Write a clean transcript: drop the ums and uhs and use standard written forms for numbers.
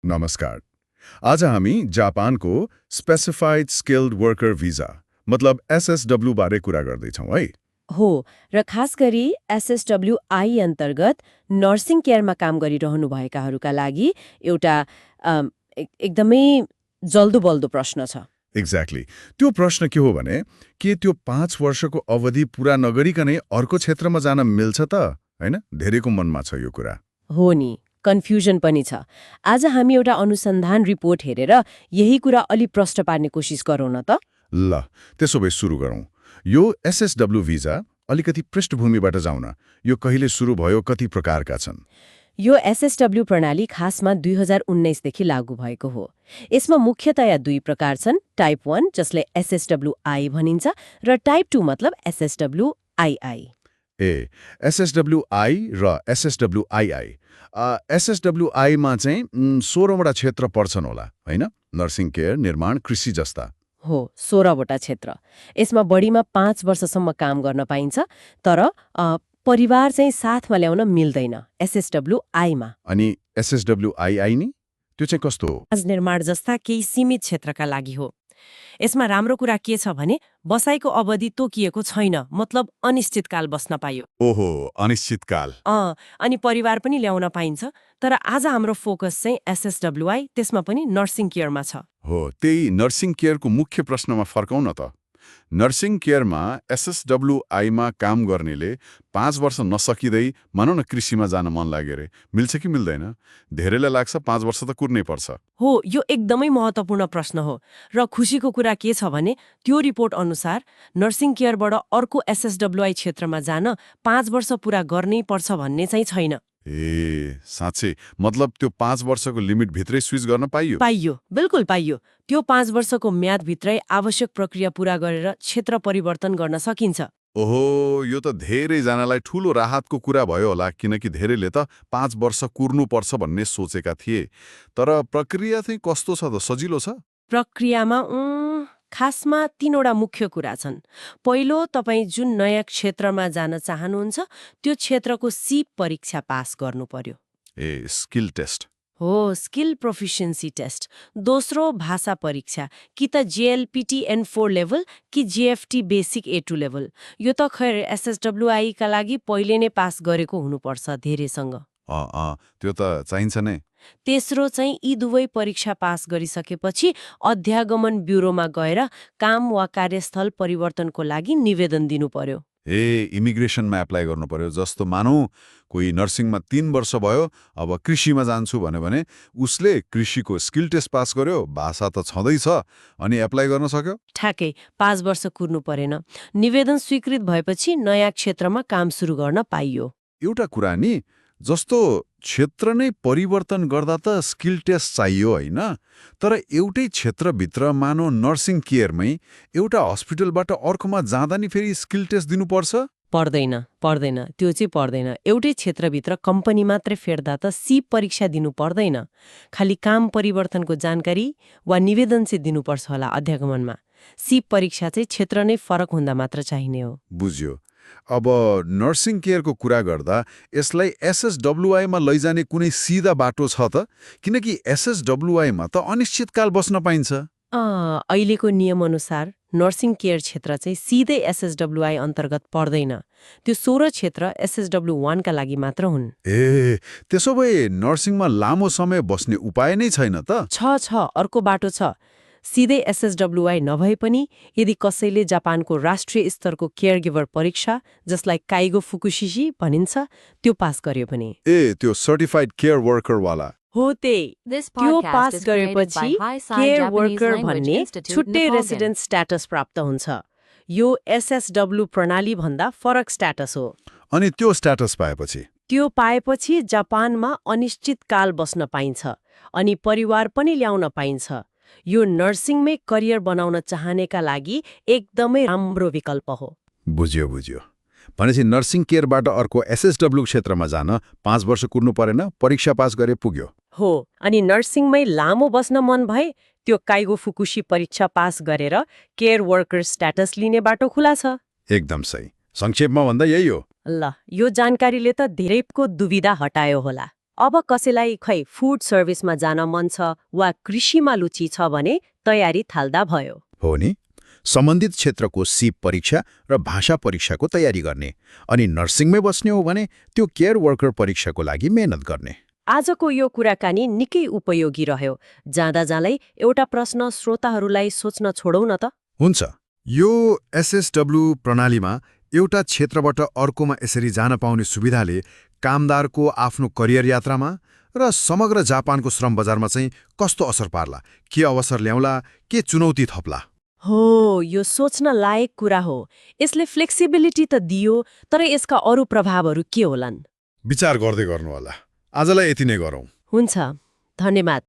नमस्कार। आज हामी जापानको स्पेसिफाइड स्किल्ड वर्कर भिजा मतलब एसएसडब्ल्यू बारे कुरा गर्दैछौँ है। हो र खास गरी एसएसडब्ल्युआई अन्तर्गत नर्सिङ केयरमा काम गरिरहनुभएकाहरूका लागि एउटा एकदमै जल्दो बल्दो प्रश्न छ। एक्ज्याक्टली। त्यो प्रश्न के हो भने के त्यो 5 वर्षको अवधि पूरा नगरिकनै अर्को क्षेत्रमा जान मिल्छ त हैन? धेरैको मनमा छ यो कुरा। हो नि, कन्फ्युजन पनि छ। आज हामी एउटा अनुसन्धान रिपोर्ट हेरेर यही कुरा अलि प्रष्ट पार्ने कोसिस गरौँ न त। ल, त्यसो भए सुरु गरौँ। यो एसएसडब्ल्यू भिजा अलिकति पृष्ठभूमिबाट जाउँ न। यो कहिले सुरु भयो, कति प्रकारका छन्? यो एसएसडब्ल्यू प्रणाली खासमा 2019 देखि लागू भएको हो। यसमा मुख्यतया दुई प्रकार छन्, टाइप 1 जसले एसएसडब्ल्युआई भनिन्छ र टाइप 2 मतलब एसएसडब्ल्युआईआई। ए, एसएसडब्ल्युआई र एसएसडब्ल्युआईआई। एसएसडब्ल्युआईमा चाहिँ 16वटा क्षेत्र पर्छन् होला, हैन? नर्सिङ केयर, निर्माण, कृषि जस्ता। हो, 16वटा क्षेत्र। यसमा बढीमा 5 वर्षसम्म काम गर्न पाइन्छ, तर परिवार चाहिँ साथमा ल्याउन मिल्दैन एसएसडब्ल्युआईमा। अनि एसएसडब्ल्युआईआई नि? त्यो चाहिँ कस्तो हो? आज निर्माण जस्ता केही सीमित क्षेत्रका लागि हो। यसमा राम्रो कुरा के छ भने बसाइको अवधि तोकिएको छैन, मतलब अनिश्चितकाल बस्न पाइयो। ओहो, अनिश्चितकाल। अनि परिवार पनि ल्याउन पाइन्छ। तर आज हाम्रो फोकस चाहिँ एसएसडब्ल्युआई, त्यसमा पनि नर्सिङ केयरमा छ। हो, त्यही नर्सिङ केयरको मुख्य प्रश्नमा फर्काउँ न त। नर्सिङ केयरमा एसएसडब्ल्युआईमा काम गर्नेले 5 वर्ष नसकिँदै मानौ न कृषिमा जान मन लाग्यो रे, मिल्छ कि मिल्दैन? धेरैलाई लाग्छ 5 वर्ष त कुर्नै पर्छ। हो, यो एकदमै महत्त्वपूर्ण प्रश्न हो। र खुसीको कुरा के छ भने त्यो रिपोर्ट अनुसार नर्सिङ केयरबाट अर्को एसएसडब्ल्युआई क्षेत्रमा जान 5 वर्ष पुरा गर्नै पर्छ भन्ने चाहिँ छैन। ए, साँच्चै? मतलब त्यो 5 वर्षको लिमिट भित्रै स्विच गर्न पाइयो? पाइयो, बिल्कुल पाइयो। त्यो 5 वर्षको म्यादभित्रै आवश्यक प्रक्रिया पूरा गरेर क्षेत्र परिवर्तन गर्न सकिन्छ। ओहो, यो त धेरैजनालाई ठूलो राहतको कुरा भयो होला, किनकि धेरैले त 5 वर्ष कुर्नुपर्छ भन्ने सोचेका थिए। तर प्रक्रिया चाहिँ कस्तो छ त, सजिलो छ? प्रक्रियामा खासमा 3वटा मुख्य कुरा छन्। पहिलो, तपाईँ जुन नयाँ क्षेत्रमा जान चाहनुहुन्छ त्यो क्षेत्रको सिप परीक्षा पास गर्नु पर्यो। ए, स्किल टेस्ट। हो, स्किल प्रोफिसिएन्सी टेस्ट। दोस्रो, भाषा परीक्षा, कि त जेएलपिटी N4 लेभल कि जेएफटी बेसिक A2 लेभल। यो त खैर एसएसडब्ल्युआई का लागि पहिले नै पास गरेको हुनुपर्छ धेरैसँग। त्यो त चाहिन्छ नै। तेस्रो चाहिँ यी दुवै परीक्षा पास गरिसकेपछि अध्यागमन ब्युरोमा गएर काम वा कार्यस्थल परिवर्तनको लागि निवेदन दिनु पर्यो। ए, इमिग्रेसनमा एप्लाई गर्नु पर्यो। जस्तो मानौ कोही नर्सिङमा 3 वर्ष भयो, अब कृषिमा जान्छु भने उसले कृषिको स्किल टेस्ट पास गर्यो, भाषा त छँदैछ, अनि एप्लाई गर्न सक्यो। ठ्याक्कै 5 वर्ष कुर्नु परेन। निवेदन स्वीकृत भएपछि नयाँ क्षेत्रमा काम सुरु गर्न पाइयो। एउटा कुरा नि, जस्तो क्षेत्र नै परिवर्तन गर्दा त स्किल टेस्ट चाहियो हैन? तर एउटै क्षेत्रभित्र मानौ नर्सिङ केयरमै एउटा हस्पिटलबाट अर्कोमा जाँदा नि फेरि स्किल टेस्ट दिनुपर्छ? पर्दैन, त्यो चाहिँ पर्दैन। एउटै क्षेत्रभित्र कम्पनी मात्रै फेर्दा त सिप परीक्षा दिनु पर्दैन। खालि काम परिवर्तनको जानकारी वा निवेदन चाहिँ दिनुपर्छ होला अध्यागमनमा। सिप परीक्षा चाहिँ क्षेत्र नै फरक हुँदा मात्र चाहिने हो। बुझ्यो। अब नर्सिङ केयरको कुरा गर्दा यसलाई एसएसडब्ल्युआईमा लैजाने कुनै सिधा बाटो छ त? किनकि एसएसडब्ल्युआईमा त अनिश्चितकाल बस्न पाइन्छ। अहिलेको नियमअनुसार नर्सिङ केयर क्षेत्र चाहिँ सिधै एसएसडब्ल्युआई अन्तर्गत पर्दैन। त्यो 16 क्षेत्र एसएसडब्ल्यु1 का लागि मात्र हुन्। ए, त्यसो भए नर्सिङमा लामो समय बस्ने उपाय नै छैन त? छ, अर्को बाटो छ। सिधै एसएसडब्ल्युआई नभए पनि यदि कसैले जापानको राष्ट्रिय स्तरको केयर गिभर परीक्षा, जसलाई काइगो फुकुशिशी भनिन्छ, त्यो पास गर्यो भने। ए, त्यो सर्टिफाइड केयर वर्करवाला। हो, त्यो पास गरेपछि केयर वर्कर भन्ने छुट्टै रेसिडेन्ट स्ट्याटस प्राप्त हुन्छ। यो एसएसडब्ल्यु प्रणाली भन्दा फरक स्ट्याटस हो। अनि त्यो स्ट्याटस पाएपछि? त्यो पाएपछि जापानमा अनिश्चितकाल बस्न पाइन्छ अनि परिवार पनि ल्याउन पाइन्छ। यो नर्सिङमै करियर बनाउन चाहनेका लागि एकदमै राम्रो विकल्प हो। बुझ्यो। भनेपछि नर्सिङ केयरबाट अर्को एसएसडब्ल्यु क्षेत्रमा जान 5 वर्ष कुर्नु परेन, परीक्षा पास गरे पुग्यो। हो, अनि नर्सिङमै लामो बस्न मन भए त्यो काइगो फुकुशी परीक्षा पास गरेर केयर वर्कर स्ट्याटस लिने बाटो खुला छ। एकदम सही। संक्षेपमा भन्दा यही हो। ल, यो जानकारीले त धेरैको दुविधा हटायो होला। अब कसैलाई खै फुड सर्भिसमा जान मन छ वा कृषिमा रुचि छ भने तयारी थाल्दा भयो। हो नि, सम्बन्धित क्षेत्रको सिप परीक्षा र भाषा परीक्षाको तयारी गर्ने, अनि नर्सिङमै बस्ने हो भने त्यो केयर वर्कर परीक्षाको लागि मेहनत गर्ने। आजको यो कुराकानी निकै उपयोगी रह्यो। जाँदा जाँदै एउटा प्रश्न श्रोताहरूलाई सोच्न छोडौँ न त। हुन्छ। यो एसएसडब्ल्यू प्रणालीमा एउटा क्षेत्रबाट अर्कोमा यसरी जान पाउने सुविधाले कामदारको आफ्नो करियर यात्रामा र समग्र जापानको श्रम बजारमा चाहिँ कस्तो असर पार्ला? के अवसर ल्याउला? के चुनौती थप्ला? हो, यो सोच्न लायक कुरा हो। यसले फ्लेक्सिबिलिटी त दियो, तर यसका अरू प्रभावहरू के होलान्? विचार गर्दै गर्नु होला। आजलाई यति नै गरौँ। हुन्छ, धन्यवाद।